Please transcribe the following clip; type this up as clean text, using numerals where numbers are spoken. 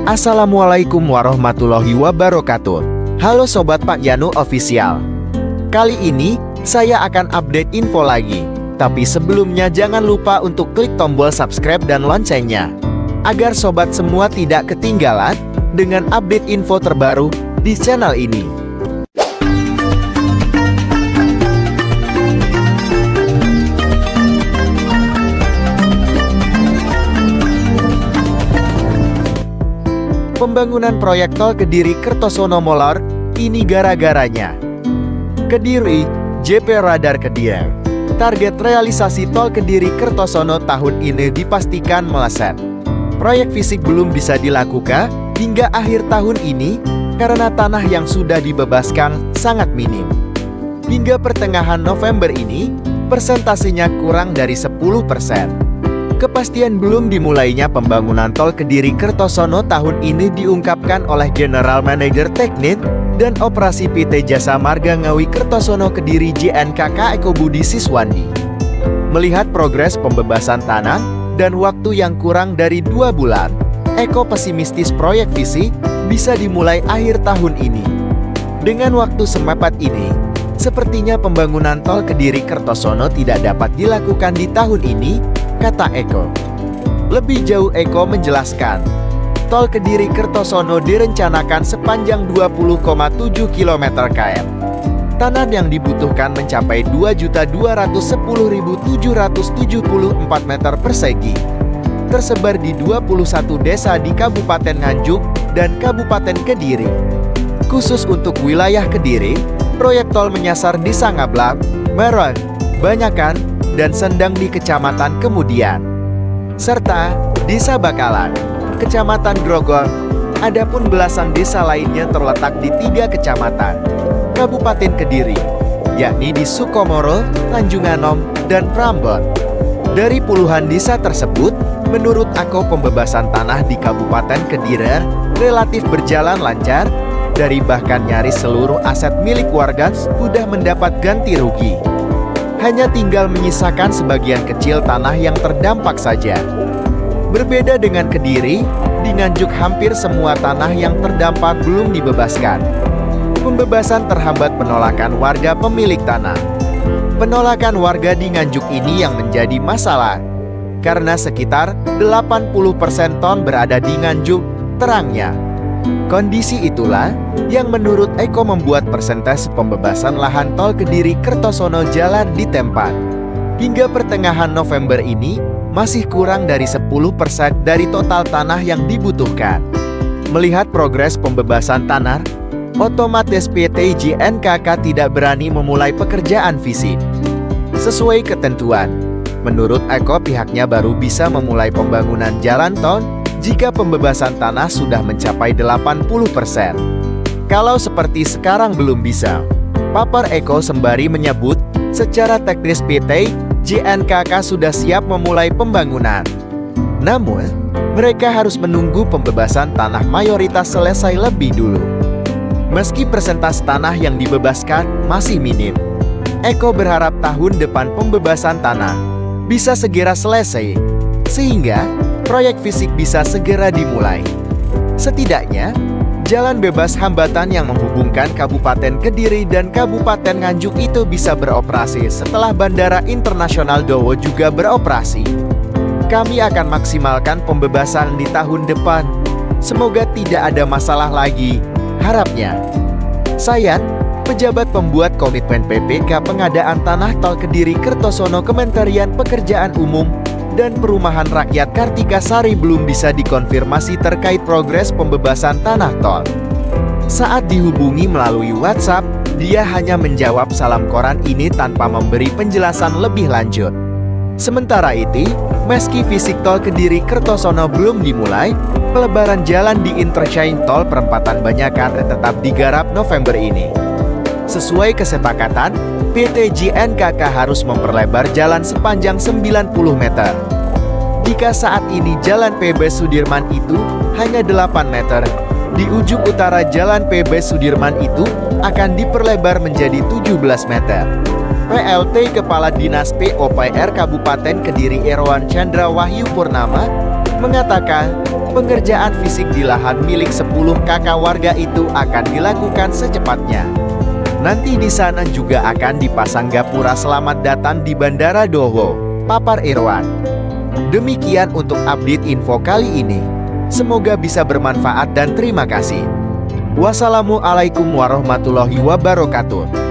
Assalamualaikum warahmatullahi wabarakatuh. Halo Sobat Pak Yanu Official. Kali ini, saya akan update info lagi. Tapi sebelumnya jangan lupa untuk klik tombol subscribe dan loncengnya, agar sobat semua tidak ketinggalan dengan update info terbaru di channel ini. Pembangunan proyek tol Kediri Kertosono molor, ini gara-garanya. Kediri, JP Radar Kediri. Target realisasi tol Kediri Kertosono tahun ini dipastikan meleset. Proyek fisik belum bisa dilakukan hingga akhir tahun ini karena tanah yang sudah dibebaskan sangat minim. Hingga pertengahan November ini, persentasenya kurang dari 10%. Kepastian belum dimulainya pembangunan tol Kediri Kertosono tahun ini diungkapkan oleh General Manager Teknik dan Operasi PT Jasa Marga Ngawi Kertosono Kediri JNKK Eko Budi Siswandi. Melihat progres pembebasan tanah dan waktu yang kurang dari 2 bulan, Eko pesimistis proyek visi bisa dimulai akhir tahun ini. Dengan waktu semepet ini, sepertinya pembangunan tol Kediri Kertosono tidak dapat dilakukan di tahun ini, kata Eko. Lebih jauh Eko menjelaskan, tol Kediri Kertosono direncanakan sepanjang 20,7 km km. Tanah yang dibutuhkan mencapai 2.210.774 meter persegi. Tersebar di 21 desa di Kabupaten Nganjuk dan Kabupaten Kediri. Khusus untuk wilayah Kediri, proyek tol menyasar di Sangablak, Meron, Banyakan, dan Sendang di Kecamatan Kemudian, serta Desa Bakalan, Kecamatan Grogol. Adapun belasan desa lainnya terletak di 3 kecamatan Kabupaten Kediri, yakni di Sukomoro, Tanjunganom, dan Prambon. Dari puluhan desa tersebut, menurut Eko pembebasan tanah di Kabupaten Kediri relatif berjalan lancar, dari bahkan nyaris seluruh aset milik warga sudah mendapat ganti rugi. Hanya tinggal menyisakan sebagian kecil tanah yang terdampak saja. Berbeda dengan Kediri, di Nganjuk hampir semua tanah yang terdampak belum dibebaskan. Pembebasan terhambat penolakan warga pemilik tanah. Penolakan warga di Nganjuk ini yang menjadi masalah, karena sekitar 80% ton berada di Nganjuk, terangnya. Kondisi itulah yang menurut Eko membuat persentase pembebasan lahan tol Kediri Kertosono jalan di tempat. Hingga pertengahan November ini, masih kurang dari 10% dari total tanah yang dibutuhkan. Melihat progres pembebasan tanah, otomatis PT JNKK tidak berani memulai pekerjaan fisik. Sesuai ketentuan, menurut Eko pihaknya baru bisa memulai pembangunan jalan tol jika pembebasan tanah sudah mencapai 80%. Kalau seperti sekarang belum bisa, papar Eko sembari menyebut, secara teknis PT JNKK sudah siap memulai pembangunan. Namun, mereka harus menunggu pembebasan tanah mayoritas selesai lebih dulu. Meski persentase tanah yang dibebaskan masih minim, Eko berharap tahun depan pembebasan tanah bisa segera selesai, sehingga proyek fisik bisa segera dimulai. Setidaknya, jalan bebas hambatan yang menghubungkan Kabupaten Kediri dan Kabupaten Nganjuk itu bisa beroperasi setelah Bandara Internasional Dowo juga beroperasi. Kami akan maksimalkan pembebasan di tahun depan. Semoga tidak ada masalah lagi, harapnya. Sayang, pejabat pembuat komitmen PPK pengadaan tanah tol Kediri Kertosono Kementerian Pekerjaan Umum dan Perumahan Rakyat Kartika Sari belum bisa dikonfirmasi terkait progres pembebasan tanah tol. Saat dihubungi melalui WhatsApp, dia hanya menjawab salam koran ini tanpa memberi penjelasan lebih lanjut. Sementara itu, meski fisik tol Kediri Kertosono belum dimulai, pelebaran jalan di interchange tol perempatan Banyakan tetap digarap November ini. Sesuai kesepakatan, PT JNKK harus memperlebar jalan sepanjang 90 meter. Jika saat ini jalan PB Sudirman itu hanya 8 meter, di ujung utara jalan PB Sudirman itu akan diperlebar menjadi 17 meter. PLT Kepala Dinas PUPR Kabupaten Kediri Erwan Chandra Wahyu Purnama mengatakan Pengerjaan fisik di lahan milik 10 kakak warga itu akan dilakukan secepatnya. Nanti di sana juga akan dipasang gapura selamat datang di Bandara Doho, papar Irwan. Demikian untuk update info kali ini. Semoga bisa bermanfaat dan terima kasih. Wassalamualaikum warahmatullahi wabarakatuh.